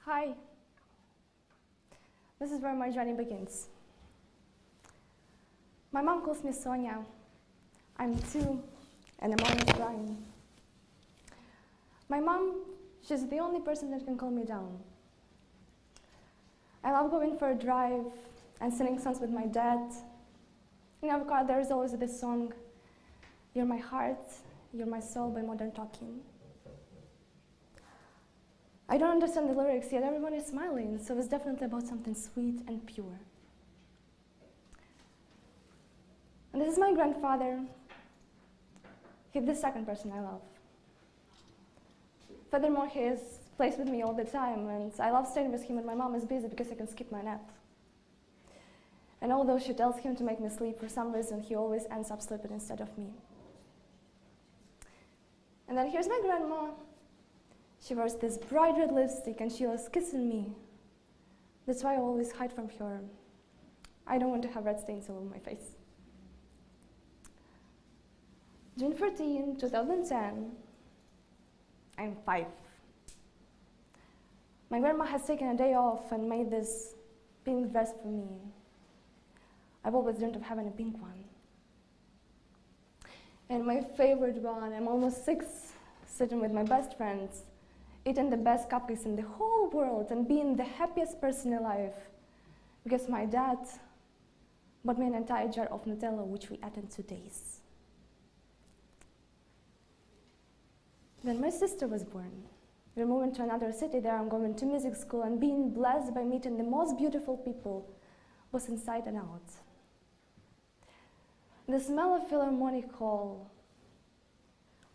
Hi. This is where my journey begins. My mom calls me Sonia. I'm 2, and I'm always crying. My mom, she's the only person that can calm me down. I love going for a drive and singing songs with my dad. In our car, there's always this song, "You're My Heart, You're My Soul" by Modern Talking. I don't understand the lyrics, yet everyone is smiling, so it's definitely about something sweet and pure. And this is my grandfather. He's the second person I love. Furthermore, he plays with me all the time, and I love staying with him when my mom is busy because I can skip my nap. And although she tells him to make me sleep, for some reason he always ends up sleeping instead of me. And then here's my grandma. She wears this bright red lipstick and she was kissing me. That's why I always hide from her. I don't want to have red stains all over my face. June 14, 2010. I'm 5. My grandma has taken a day off and made this pink dress for me. I've always dreamed of having a pink one. And my favorite one, I'm almost 6, sitting with my best friends, eating the best cupcakes in the whole world and being the happiest person alive, because my dad bought me an entire jar of Nutella, which we ate in 2 days. Then my sister was born. We're moving to another city. There I'm going to music school and being blessed by meeting the most beautiful people, both inside and out. The smell of Philharmonic Hall,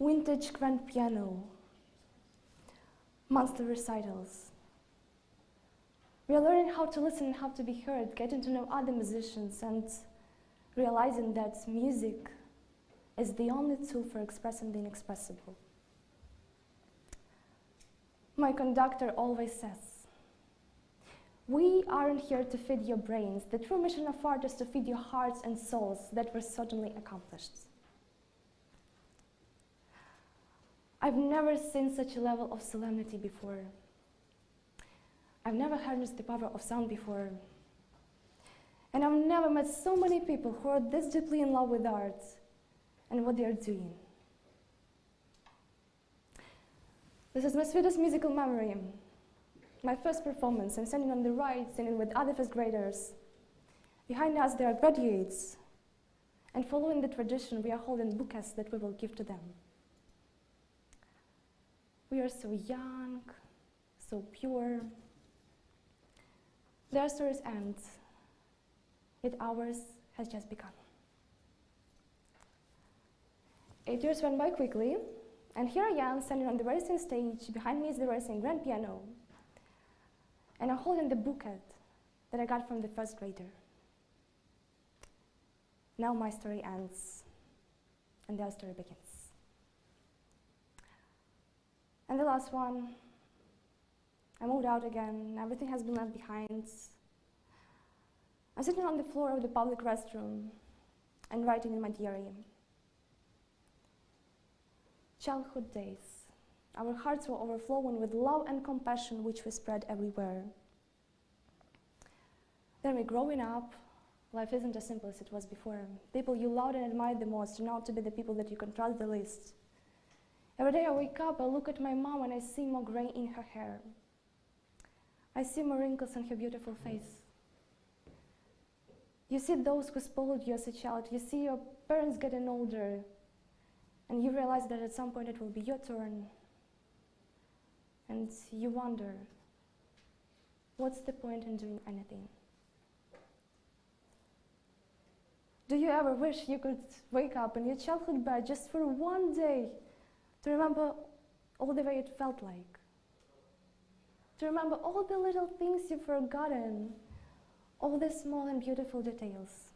vintage grand piano, monthly recitals. We are learning how to listen and how to be heard, getting to know other musicians, and realizing that music is the only tool for expressing the inexpressible. My conductor always says, "We aren't here to feed your brains. The true mission of art is to feed your hearts and souls." That was certainly accomplished. I've never seen such a level of solemnity before. I've never harnessed the power of sound before. And I've never met so many people who are this deeply in love with art and what they are doing. This is my sweetest musical memory. My first performance. I'm standing on the right, singing with other first graders. Behind us, there are graduates. And following the tradition, we are holding bouquets that we will give to them. We are so young, so pure. Their stories end, yet ours has just begun. 8 years went by quickly, and here I am standing on the racing stage. Behind me is the racing grand piano, and I'm holding the bouquet that I got from the first grader. Now my story ends, and their story begins. And the last one, I moved out again, everything has been left behind. I'm sitting on the floor of the public restroom and writing in my diary. Childhood days. Our hearts were overflowing with love and compassion, which we spread everywhere. Then we're growing up. Life isn't as simple as it was before. People you loved and admired the most turn out to be the people that you can trust the least. Every day I wake up, I look at my mom and I see more gray in her hair. I see more wrinkles on her beautiful face. You see those who spoiled you as a child. You see your parents getting older, and you realize that at some point it will be your turn. And you wonder, what's the point in doing anything? Do you ever wish you could wake up in your childhood bed just for one day to remember all the way it felt like? To remember all the little things you've forgotten, all the small and beautiful details.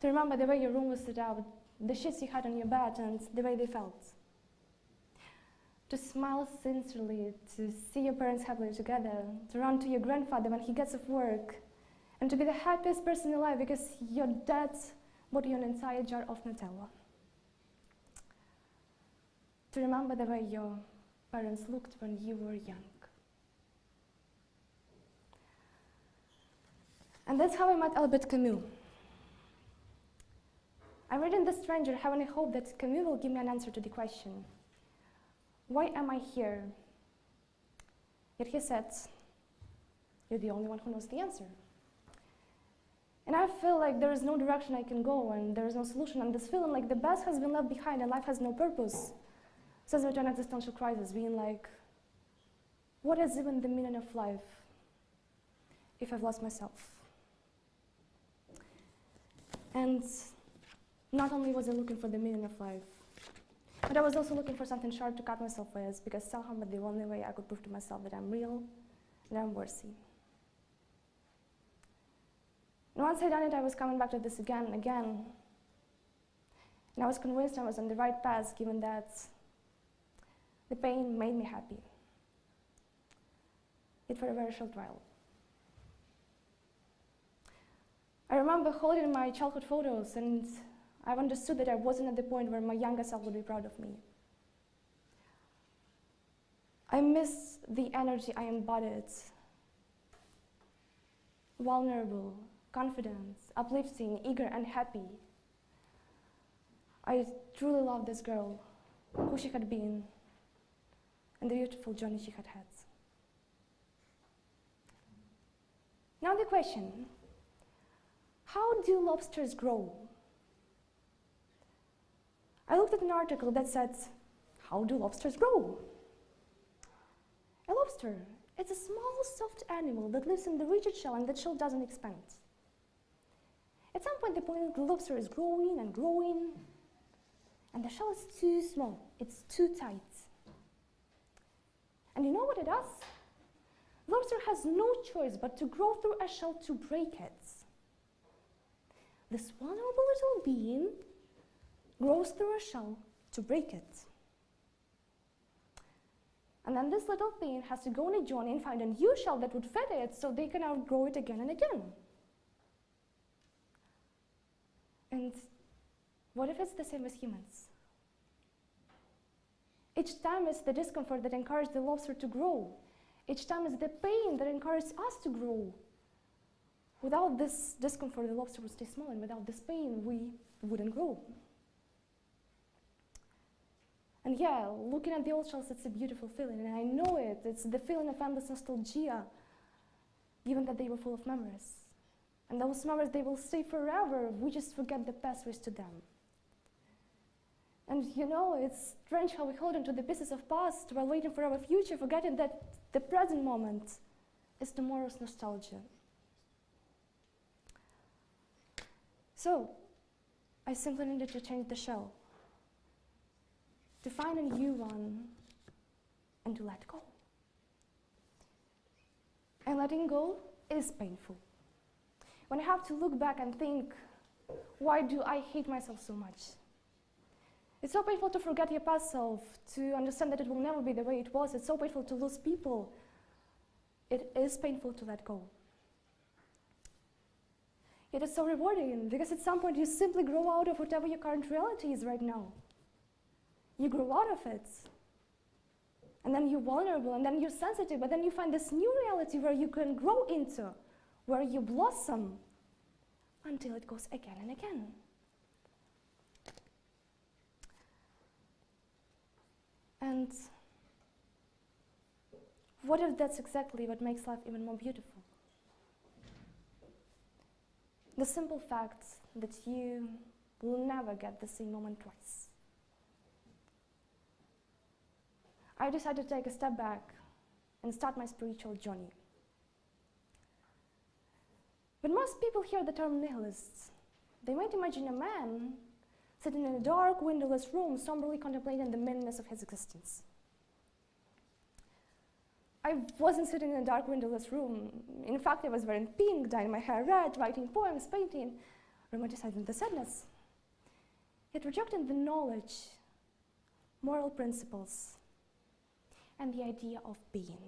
To remember the way your room was set up, the sheets you had on your bed, and the way they felt. To smile sincerely, to see your parents happily together, to run to your grandfather when he gets off work, and to be the happiest person alive because your dad bought you an entire jar of Nutella. To remember the way your parents looked when you were young. And that's how I met Albert Camus. I read in The Stranger, having a hope that Camus will give me an answer to the question, why am I here? Yet he said, you're the only one who knows the answer. And I feel like there is no direction I can go, and there is no solution, and this feeling like the best has been left behind and life has no purpose sends me to an existential crisis, being like, what is even the meaning of life if I've lost myself? And not only was I looking for the meaning of life, but I was also looking for something sharp to cut myself with, because somehow the only way I could prove to myself that I'm real and I'm worthy. And once I'd done it, I was coming back to this again and again. And I was convinced I was on the right path, given that the pain made me happy. Yet for a very short while. I remember holding my childhood photos, and I've understood that I wasn't at the point where my younger self would be proud of me. I miss the energy I embodied. Vulnerable, confident, uplifting, eager, and happy. I truly loved this girl, who she had been, and the beautiful journey she had had. Now the question, how do lobsters grow? I looked at an article that said, how do lobsters grow? A lobster, it's a small, soft animal that lives in the rigid shell, and that shell doesn't expand. At some point, the lobster is growing and growing, and the shell is too small, it's too tight. And you know what it does? The lobster has no choice but to grow through a shell to break it. This vulnerable little being grows through a shell to break it. And then this little thing has to go on a journey and find a new shell that would fit it so they can outgrow it again and again. And what if it's the same as humans? Each time it's the discomfort that encourages the lobster to grow. Each time it's the pain that encourages us to grow. Without this discomfort, the lobster would stay small, and without this pain, we wouldn't grow. And yeah, looking at the old shells, it's a beautiful feeling, and I know it. It's the feeling of endless nostalgia, given that they were full of memories. And those memories, they will stay forever. We just forget the pathways to them. And you know, it's strange how we hold on to the pieces of past while waiting for our future, forgetting that the present moment is tomorrow's nostalgia. So, I simply needed to change the shell, to find a new one, and to let go. And letting go is painful. When I have to look back and think, why do I hate myself so much? It's so painful to forget your past self, to understand that it will never be the way it was. It's so painful to lose people. It is painful to let go. Yet it's so rewarding, because at some point you simply grow out of whatever your current reality is right now. You grow out of it. And then you're vulnerable, and then you're sensitive, but then you find this new reality where you can grow into, where you blossom, until it goes again and again. And what if that's exactly what makes life even more beautiful? The simple fact that you will never get the same moment twice. I decided to take a step back and start my spiritual journey. When most people hear the term nihilists, they might imagine a man sitting in a dark, windowless room, somberly contemplating the meaningless of his existence. I wasn't sitting in a dark, windowless room. In fact, I was wearing pink, dyeing my hair red, writing poems, painting, romanticizing the sadness. Yet rejecting the knowledge, moral principles, and the idea of being.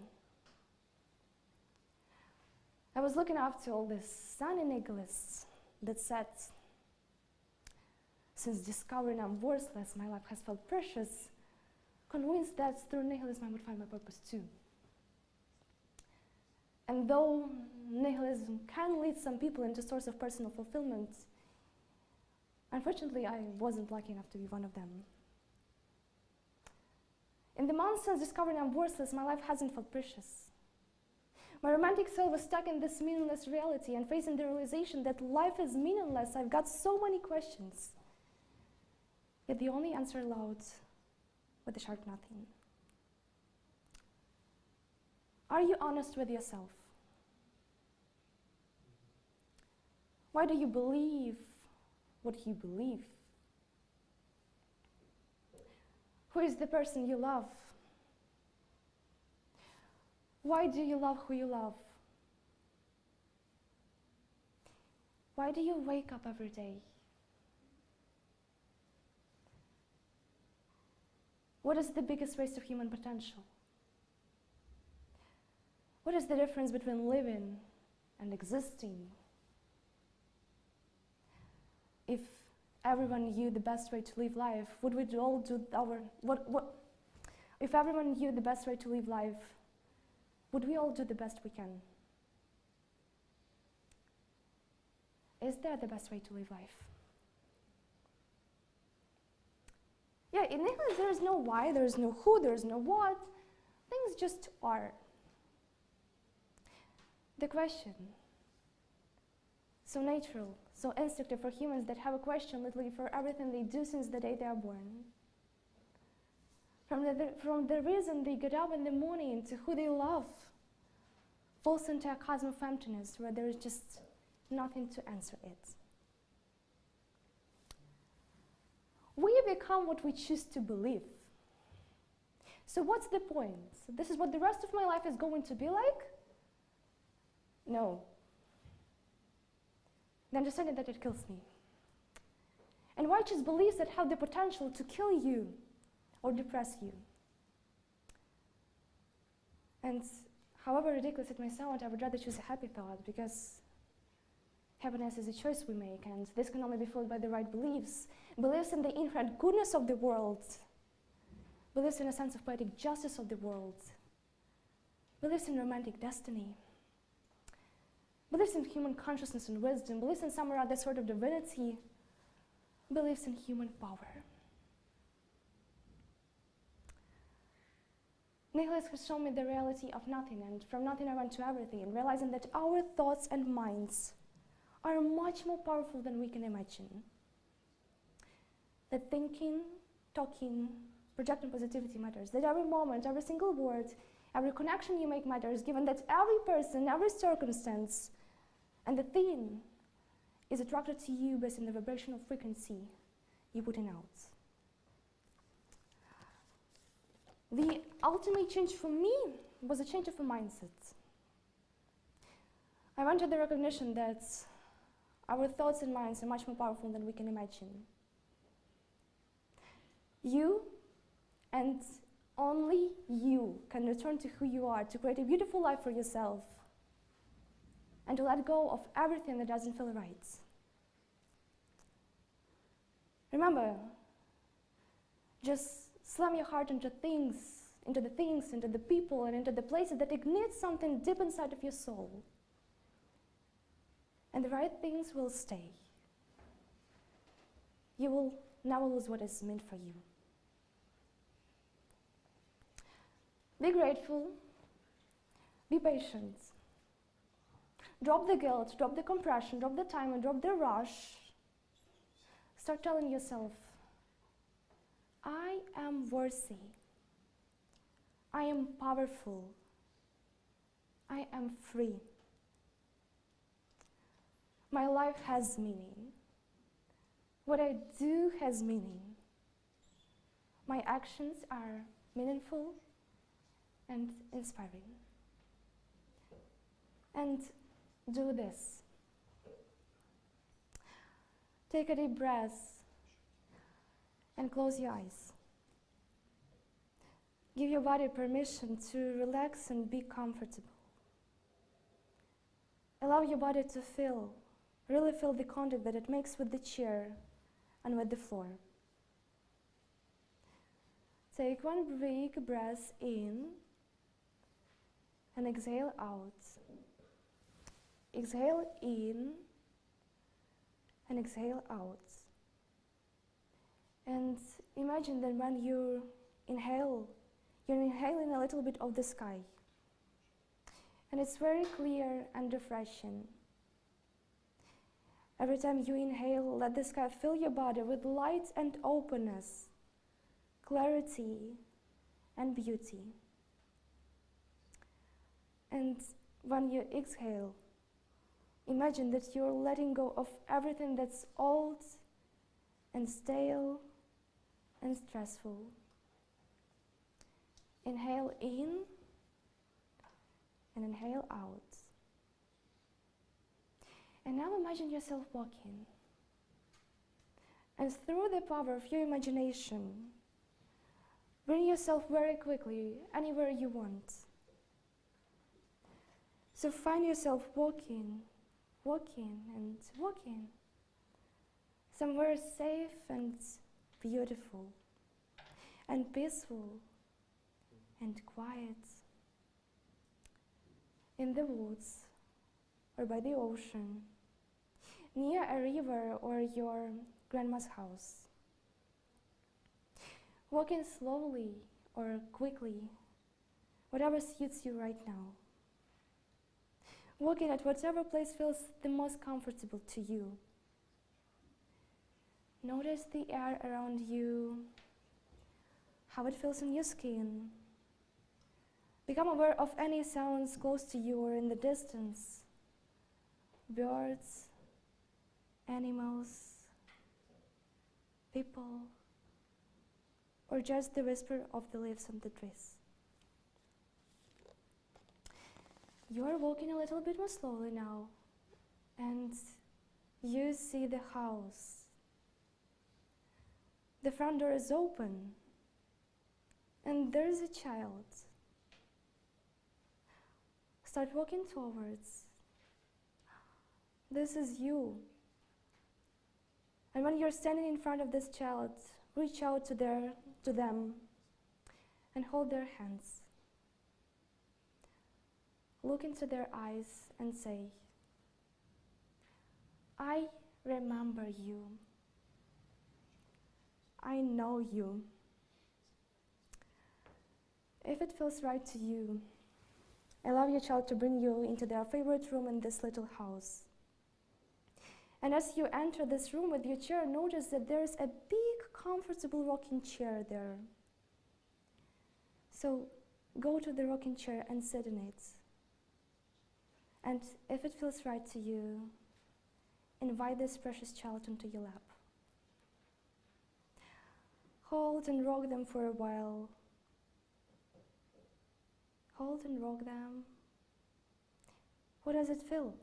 I was looking up to all these sunny nihilists that said, since discovering I'm worthless, my life has felt precious, convinced that through nihilism I would find my purpose too. And though nihilism can lead some people into a source of personal fulfillment, unfortunately, I wasn't lucky enough to be one of them. In the months since discovering I'm worthless, my life hasn't felt precious. My romantic soul was stuck in this meaningless reality, and facing the realization that life is meaningless, I've got so many questions. Yet the only answer allowed was the sharp nothing. Are you honest with yourself? Why do you believe what you believe? Who is the person you love? Why do you love who you love? Why do you wake up every day? What is the biggest waste of human potential? What is the difference between living and existing? If everyone knew the best way to live life, would we all do if everyone knew the best way to live life, would we all do the best we can? Is there the best way to live life? Yeah, in English there is no why, there is no who, there is no what. Things just are. The question, so natural, so instinctive for humans that have a question literally for everything they do since the day they are born. From the reason they get up in the morning to who they love, falls into a chasm of emptiness where there is just nothing to answer it. We become what we choose to believe. So what's the point? This is what the rest of my life is going to be like? No. The understanding that it kills me. And why choose beliefs that have the potential to kill you or depress you? And however ridiculous it may sound, I would rather choose a happy thought, because happiness is a choice we make, and this can only be filled by the right beliefs. Beliefs in the infinite goodness of the world, beliefs in a sense of poetic justice of the world, beliefs in romantic destiny, beliefs in human consciousness and wisdom, beliefs in some or other sort of divinity, beliefs in human power. Nihilism has shown me the reality of nothing, and from nothing I went to everything, realizing that our thoughts and minds are much more powerful than we can imagine. That thinking, talking, projecting positivity matters, that every moment, every single word, every connection you make matters, given that every person, every circumstance, and the thing is attracted to you based on the vibrational frequency you're putting out. The ultimate change for me was a change of a mindset. I went to the recognition that our thoughts and minds are much more powerful than we can imagine. You, and only you, can return to who you are, to create a beautiful life for yourself, and to let go of everything that doesn't feel right. Remember, just slam your heart into the people, and into the places that ignite something deep inside of your soul. And the right things will stay. You will never lose what is meant for you. Be grateful. Be patient. Drop the guilt, drop the compression, drop the time, and drop the rush. Start telling yourself, I am worthy. I am powerful. I am free. My life has meaning. What I do has meaning. My actions are meaningful and inspiring. And do this. Take a deep breath and close your eyes. Give your body permission to relax and be comfortable. Allow your body to feel, really feel the contact that it makes with the chair and with the floor. Take one big breath in and exhale out. Exhale in and exhale out. And imagine that when you inhale, you're inhaling a little bit of the sky. And it's very clear and refreshing. Every time you inhale, let the sky fill your body with light and openness, clarity and beauty. And when you exhale, imagine that you're letting go of everything that's old and stale and stressful. Inhale in and inhale out. And now imagine yourself walking. And through the power of your imagination, bring yourself very quickly anywhere you want. So find yourself walking, and walking. Somewhere safe and beautiful, and peaceful, and quiet. In the woods, or by the ocean, near a river or your grandma's house. Walking slowly or quickly, whatever suits you right now. Walking at whatever place feels the most comfortable to you. Notice the air around you, how it feels in your skin. Become aware of any sounds close to you or in the distance. Birds, animals, people, or just the whisper of the leaves on the trees. You're walking a little bit more slowly now, and you see the house. The front door is open, and there is a child. Start walking towards. This is you. And when you're standing in front of this child, reach out to them and hold their hands. Look into their eyes and say, I remember you. I know you. If it feels right to you, allow your child to bring you into their favorite room in this little house. And as you enter this room with your chair, notice that there's a big, comfortable rocking chair there. So go to the rocking chair and sit in it. And if it feels right to you, invite this precious child into your lap. Hold and rock them for a while. Hold and rock them. What does it feel?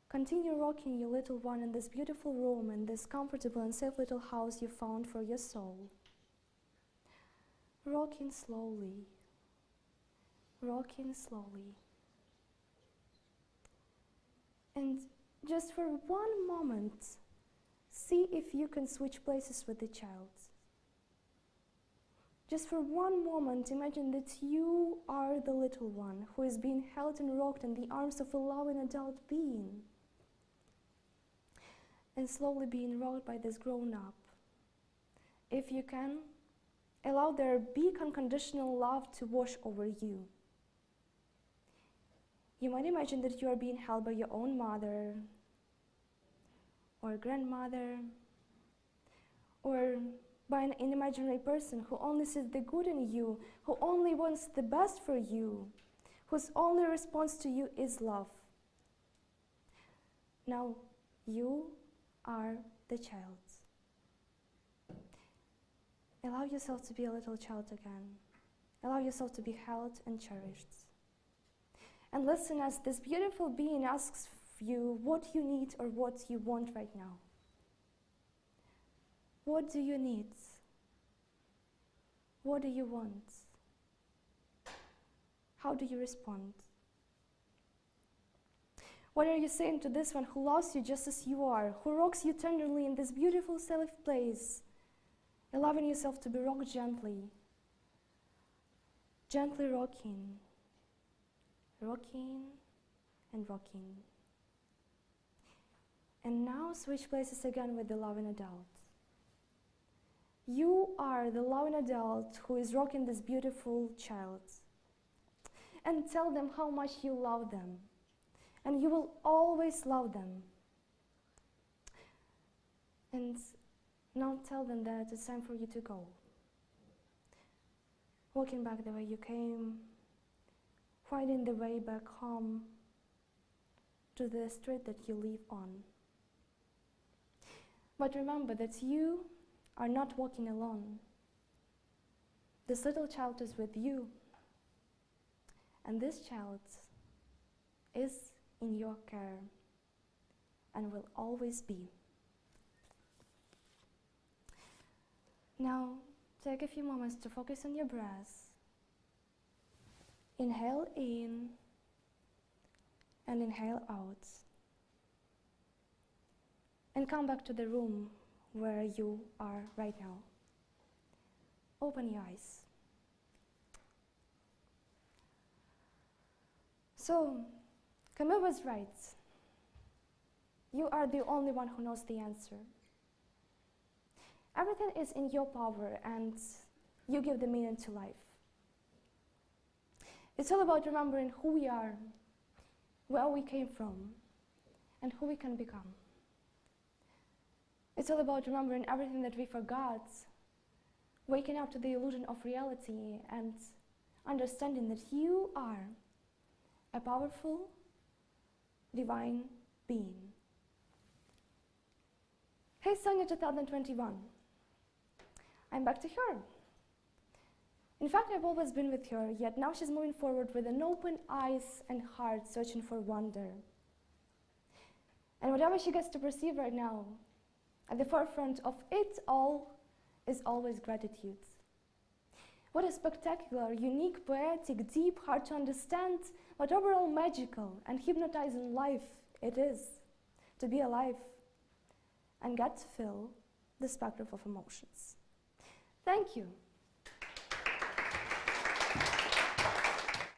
Continue rocking your little one in this beautiful room, in this comfortable and safe little house you found for your soul. Rocking slowly. Rocking slowly. And just for one moment, see if you can switch places with the child. Just for one moment, imagine that you are the little one who is being held and rocked in the arms of a loving adult being, and slowly being rocked by this grown-up. If you can, allow their big unconditional love to wash over you. You might imagine that you are being held by your own mother, or grandmother, or by an imaginary person who only sees the good in you, who only wants the best for you, whose only response to you is love. Now, you are the child. Allow yourself to be a little child again. Allow yourself to be held and cherished. And listen as this beautiful being asks you what you need or what you want right now. What do you need? What do you want? How do you respond? What are you saying to this one who loves you just as you are, who rocks you tenderly in this beautiful, safe place, allowing yourself to be rocked gently gently rocking, rocking and rocking. And now switch places again with the loving adult. You are the loving adult who is rocking this beautiful child. And tell them how much you love them. And you will always love them. And now tell them that it's time for you to go. Walking back the way you came, finding the way back home to the street that you live on. But remember that you are not walking alone. This little child is with you, and this child is in your care and will always be. Now, take a few moments to focus on your breath. Inhale in and inhale out. And come back to the room where you are right now. Open your eyes. So, Camille was right. You are the only one who knows the answer. Everything is in your power, and you give the meaning to life. It's all about remembering who we are, where we came from, and who we can become. It's all about remembering everything that we forgot, waking up to the illusion of reality, and understanding that you are a powerful, divine being. Hey Sonia 2021. I'm back to her. In fact, I've always been with her, yet now she's moving forward with an open eyes and heart, searching for wonder. And whatever she gets to perceive right now, at the forefront of it all is always gratitude. What a spectacular, unique, poetic, deep, hard to understand, but overall magical and hypnotizing life it is to be alive and get to feel the spectrum of emotions. Thank you.